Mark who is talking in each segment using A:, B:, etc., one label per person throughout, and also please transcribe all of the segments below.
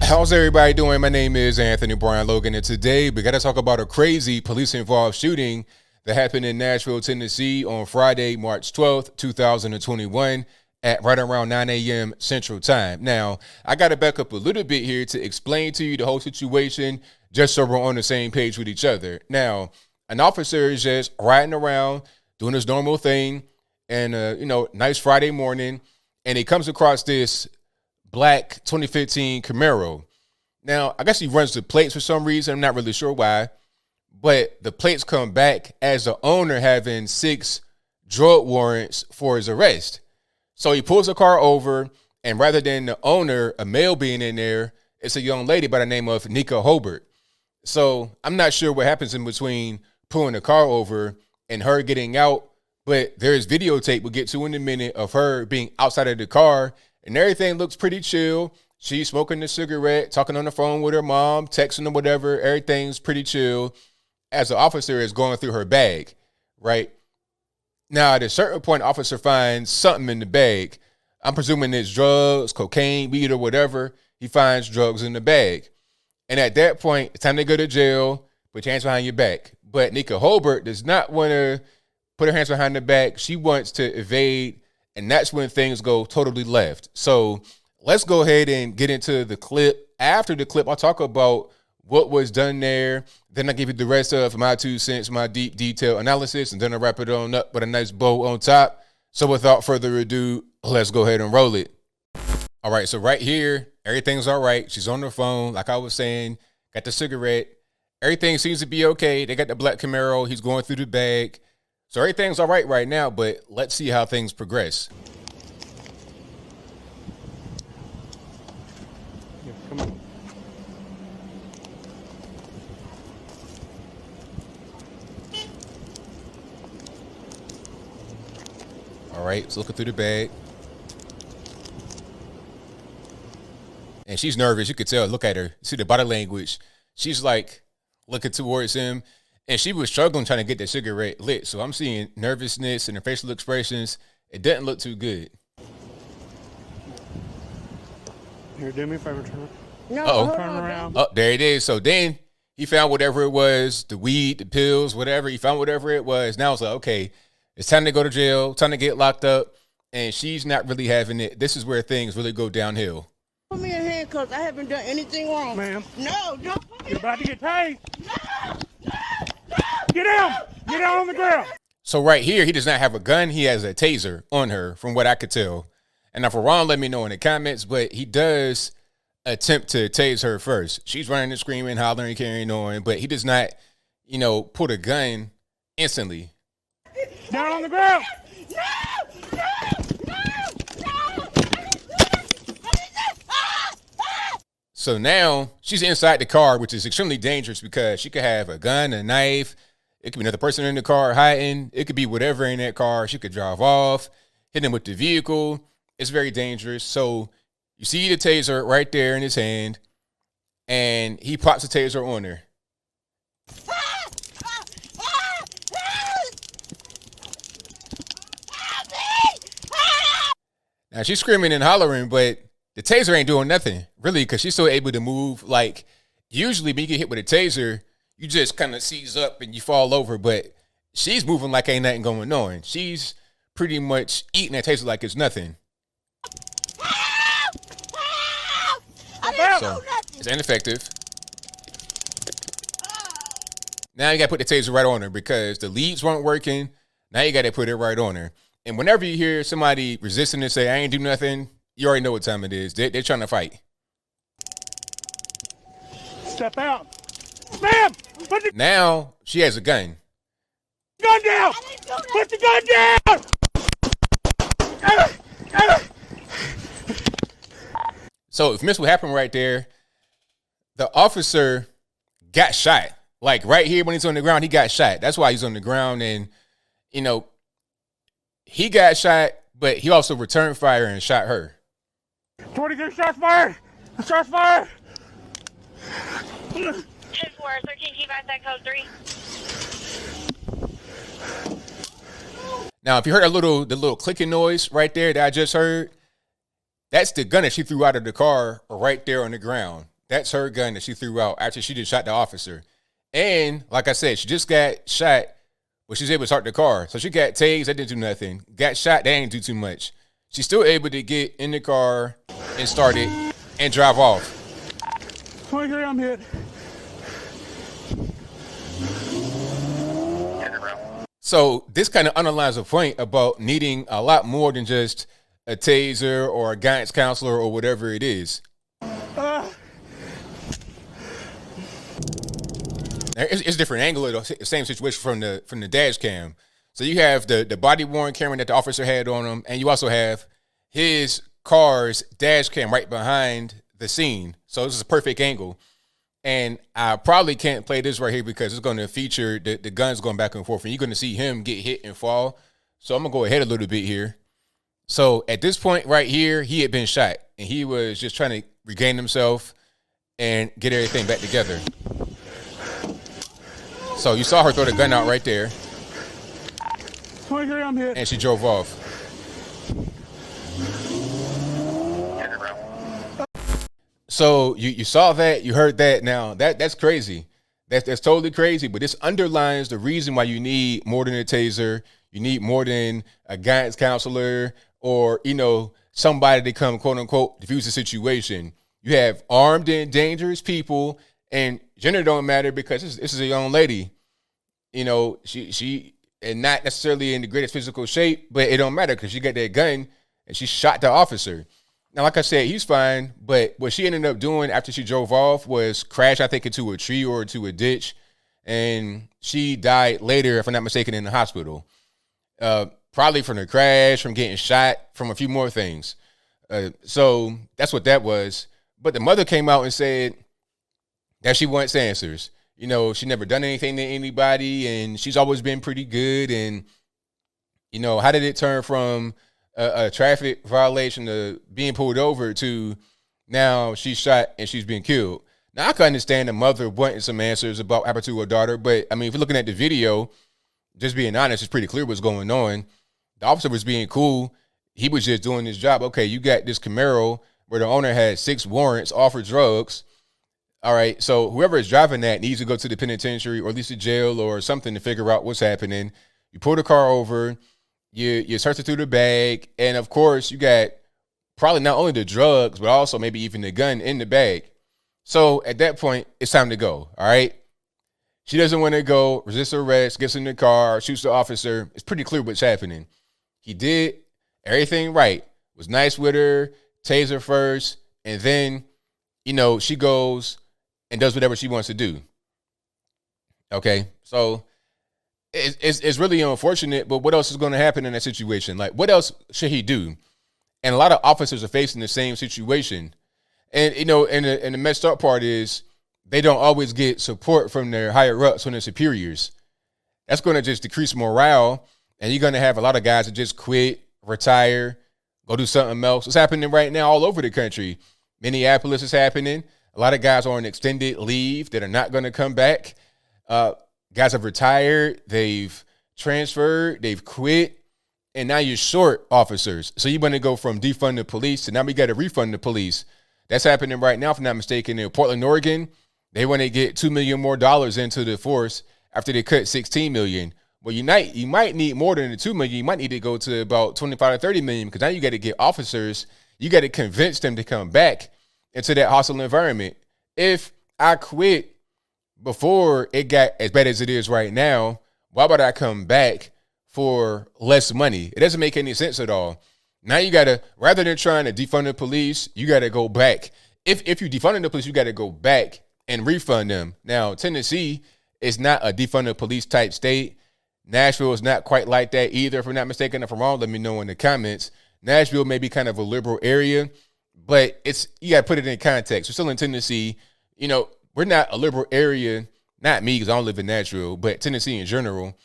A: How's everybody doing? My name is Anthony Brian Logan, and today we got to talk about a crazy police-involved shooting that happened in Nashville, Tennessee on Friday, March 12th, 2021 at right around 9 a.m. Central Time. Now, I got to back up a little bit here to explain to you the whole situation just so we're on the same page with each other. Now, an officer is just riding around doing his normal thing and, nice Friday morning, and he comes across this black 2015 Camaro. Now, I guess he runs the plates for some reason. I'm not really sure why. But the plates come back as the owner having 6 drug warrants for his arrest. So he pulls the car over, and rather than the owner, a male being in there, it's a young lady by the name of Nika Hobart. So I'm not sure what happens in between pulling the car over and her getting out, but there's videotape we'll get to in a minute of her being outside of the car, and everything looks pretty chill. She's smoking a cigarette, talking on the phone with her mom, texting or whatever. Everything's pretty chill as the officer is going through her bag, right? Now, at a certain point, officer finds something in the bag. I'm presuming it's drugs, cocaine, weed, or whatever. He finds drugs in the bag. And at that point, it's time to go to jail, put your hands behind your back. But Nika Hobart does not want to put her hands behind her back. She wants to evade, and that's when things go totally left. So let's go ahead and get into the clip. After the clip, I'll talk about what was done there. Then I'll give you the rest of my 2 cents, my deep detail analysis, and then I'll wrap it on up with a nice bow on top. So without further ado, let's go ahead and roll it. All right, so right here, everything's all right. She's on the phone, like I was saying, got the cigarette. Everything seems to be okay. They got the black Camaro. He's going through the bag. So everything's all right now, but let's see how things progress.
B: Yeah, come on.
A: All right, so looking through the bag. And she's nervous. You could tell. Look at her. See the body language. She's like looking towards him. And she was struggling trying to get that cigarette lit. So I'm seeing nervousness in her facial expressions. It doesn't look too good.
B: Here, do me a favor, turn.
A: No,
B: turn around.
A: Oh, there it is. So then he found whatever it was, the weed, the pills, whatever. He found whatever it was. Now it's like, okay, it's time to go to jail, time to get locked up. And she's not really having it. This is where things really go downhill.
C: Put me in handcuffs. I haven't done anything wrong.
B: Ma'am.
C: No, don't put me
B: You're about to get tased.
C: No.
B: Get down. Get down on the ground.
A: So right here, he does not have a gun. He has a taser on her, from what I could tell. And if I'm wrong, let me know in the comments. But he does attempt to tase her first. She's running and screaming, hollering, carrying on. But he does not, pull a gun instantly.
B: Down on the ground.
A: So now she's inside the car, which is extremely dangerous because she could have a gun, a knife. It could be another person in the car hiding. It could be whatever in that car. She could drive off, hit him with the vehicle. It's very dangerous. So you see the taser right there in his hand, and he pops the taser on her. Now she's screaming and hollering, but the taser ain't doing nothing, really, because she's still able to move. Like, usually when you get hit with a taser, you just kind of seize up and you fall over, but she's moving like ain't nothing going on. She's pretty much eating that taser like it's nothing. So it's ineffective. Now you got to put the taser right on her because the leads weren't working. Now you got to put it right on her. And whenever you hear somebody resisting and say, I ain't do nothing, you already know what time it is. They're trying to fight.
B: Step out. Ma'am, put the
A: Now she has a gun.
B: gun down. Put the gun down.
A: So if this what happened right there, the officer got shot. Like right here when he's on the ground, he got shot. That's why he's on the ground. And, he got shot, but he also returned fire and shot her.
B: 22 shots fired. Shots fired.
D: 2-4, 13, keep that code 3.
A: Now, if you heard the little clicking noise right there that I just heard, that's the gun that she threw out of the car right there on the ground. That's her gun that she threw out after she just shot the officer. And like I said, she just got shot, but she was able to start the car. So she got tased, that didn't do nothing. Got shot, that didn't do too much. She's still able to get in the car and start it and drive off.
B: 23, I'm hit.
A: So this kind of underlines a point about needing a lot more than just a taser or a guidance counselor or whatever it is. It's a different angle of the same situation from the dash cam. So you have the body worn camera that the officer had on him, and you also have his car's dash cam right behind the scene. So this is a perfect angle. And I probably can't play this right here because it's going to feature the guns going back and forth, and you're going to see him get hit and fall. So I'm going to go ahead a little bit here. So at this point right here, he had been shot, and he was just trying to regain himself and get everything back together. So you saw her throw the gun out right there.
B: 23, I'm hit.
A: And she drove off. So you saw that, you heard that. Now that's crazy. That's totally crazy. But this underlines the reason why you need more than a taser. You need more than a guidance counselor or, somebody to come, quote unquote, diffuse the situation. You have armed and dangerous people, and gender don't matter because this is a young lady. She and not necessarily in the greatest physical shape, but it don't matter because she got that gun and she shot the officer. Now, like I said, he's fine, but what she ended up doing after she drove off was crash, I think, into a tree or into a ditch, and she died later, if I'm not mistaken, in the hospital. Probably from the crash, from getting shot, from a few more things. So that's what that was. But the mother came out and said that she wants answers. She never done anything to anybody, and she's always been pretty good. And, how did it turn from a traffic violation to being pulled over to now she's shot and she's been killed? Now, I can understand the mother wanting some answers about what happened to her daughter, but, if you're looking at the video, just being honest, it's pretty clear what's going on. The officer was being cool. He was just doing his job. Okay, you got this Camaro where the owner had 6 warrants, all for drugs. All right, so whoever is driving that needs to go to the penitentiary or at least a jail or something to figure out what's happening. You pull the car over, you search it through the bag, and of course you got probably not only the drugs, but also maybe even the gun in the bag. So at that point, it's time to go, all right? She doesn't want to go, resists arrest, gets in the car, shoots the officer. It's pretty clear what's happening. He did everything right, was nice with her, tased her first, and then, she goes and does whatever she wants to do. Okay, so it's really unfortunate, but what else is going to happen in that situation? Like, what else should he do? And a lot of officers are facing the same situation. And, and the messed up part is they don't always get support from their higher ups, from their superiors. That's going to just decrease morale, and you're going to have a lot of guys that just quit, retire, go do something else. It's happening right now all over the country. Minneapolis is happening. A lot of guys are on extended leave that are not going to come back. Guys have retired, they've transferred, they've quit, and now you're short officers. So you're going to go from defund the police to now we got to refund the police. That's happening right now, if I'm not mistaken, in Portland, Oregon. They want to get $2 million more into the force after they cut $16 million. Well, you might need more than the $2 million. You might need to go to about $25 to $30 million because now you got to get officers. You got to convince them to come back into that hostile environment. If I quit before it got as bad as it is right now, why would I come back for less money? It doesn't make any sense at all. Now you got to, rather than trying to defund the police, you got to go back. If you defund the police, you got to go back and refund them. Now, Tennessee is not a defund the police type state. Nashville is not quite like that either. If I'm not mistaken, if I'm wrong, let me know in the comments. Nashville may be kind of a liberal area, but you got to put it in context. We're still in Tennessee. We're not a liberal area, not me because I don't live in Nashville, but Tennessee in general.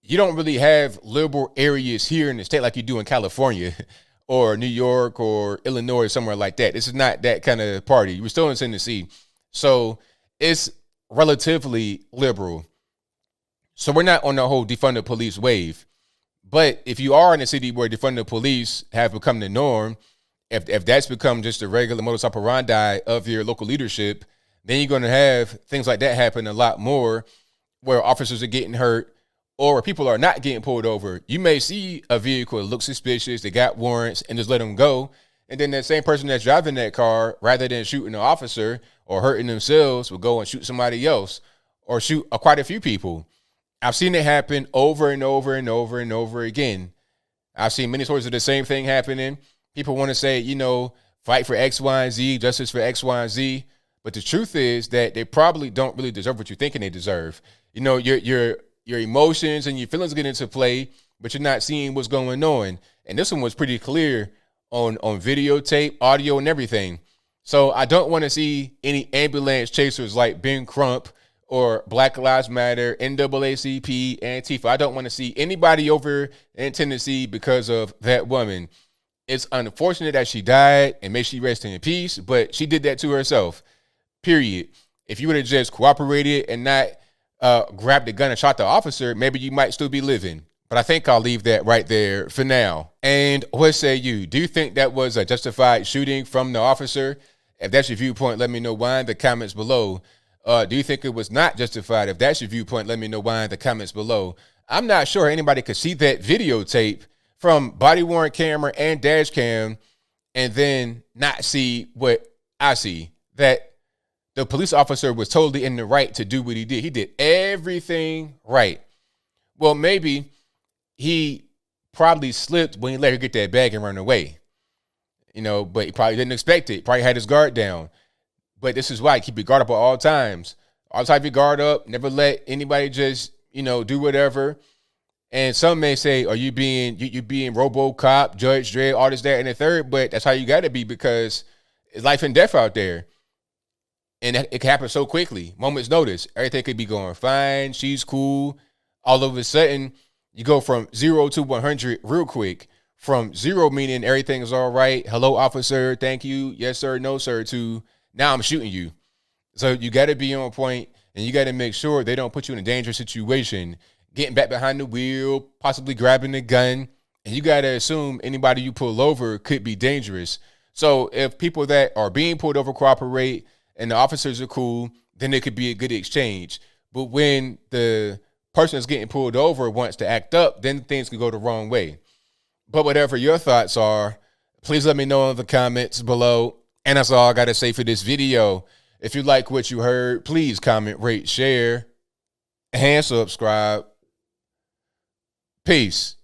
A: You don't really have liberal areas here in the state like you do in California or New York or Illinois or somewhere like that. This is not that kind of party. We're still in Tennessee. So it's relatively liberal. So we're not on the whole defund the police wave. But if you are in a city where defund the police have become the norm if that's become just a regular modus operandi of your local leadership, then you're going to have things like that happen a lot more, where officers are getting hurt or people are not getting pulled over. You may see a vehicle that looks suspicious, they got warrants, and just let them go. And then that same person that's driving that car, rather than shooting the officer or hurting themselves, will go and shoot somebody else or shoot quite a few people. I've seen it happen over and over and over and over again. I've seen many stories of the same thing happening. People want to say, fight for X, Y, and Z, justice for X, Y, and Z. But the truth is that they probably don't really deserve what you're thinking they deserve. Your emotions and your feelings get into play, but you're not seeing what's going on. And this one was pretty clear on videotape, audio, and everything. So I don't want to see any ambulance chasers like Ben Crump or Black Lives Matter, NAACP, Antifa. I don't want to see anybody over in Tennessee because of that woman. It's unfortunate that she died, and may she rest in peace, but she did that to herself, period. If you would have just cooperated and not grabbed the gun and shot the officer, maybe you might still be living. But I think I'll leave that right there for now. And what say you? Do you think that was a justified shooting from the officer? If that's your viewpoint, let me know why in the comments below. Do you think it was not justified? If that's your viewpoint, let me know why in the comments below. I'm not sure anybody could see that videotape from body-worn camera and dash cam and then not see what I see, that the police officer was totally in the right to do what he did. He did everything right. Well, maybe he probably slipped when he let her get that bag and run away, but he probably didn't expect it. Probably had his guard down. But this is why keep your guard up at all times. Always have your guard up. Never let anybody just, do whatever. And some may say, are you being RoboCop, Judge Dredd, all this, that, and the third? But that's how you got to be, because it's life and death out there. And it can happen so quickly. Moment's notice. Everything could be going fine. She's cool. All of a sudden, you go from 0 to 100 real quick. From 0 meaning everything is all right. Hello, officer. Thank you. Yes, sir. No, sir. To now I'm shooting you. So you got to be on point, and you got to make sure they don't put you in a dangerous situation, getting back behind the wheel, possibly grabbing the gun. And you got to assume anybody you pull over could be dangerous. So if people that are being pulled over cooperate and the officers are cool, then it could be a good exchange. But when the person that's getting pulled over wants to act up, then things could go the wrong way. But whatever your thoughts are, please let me know in the comments below. And that's all I got to say for this video. If you like what you heard, please comment, rate, share, and subscribe. Peace.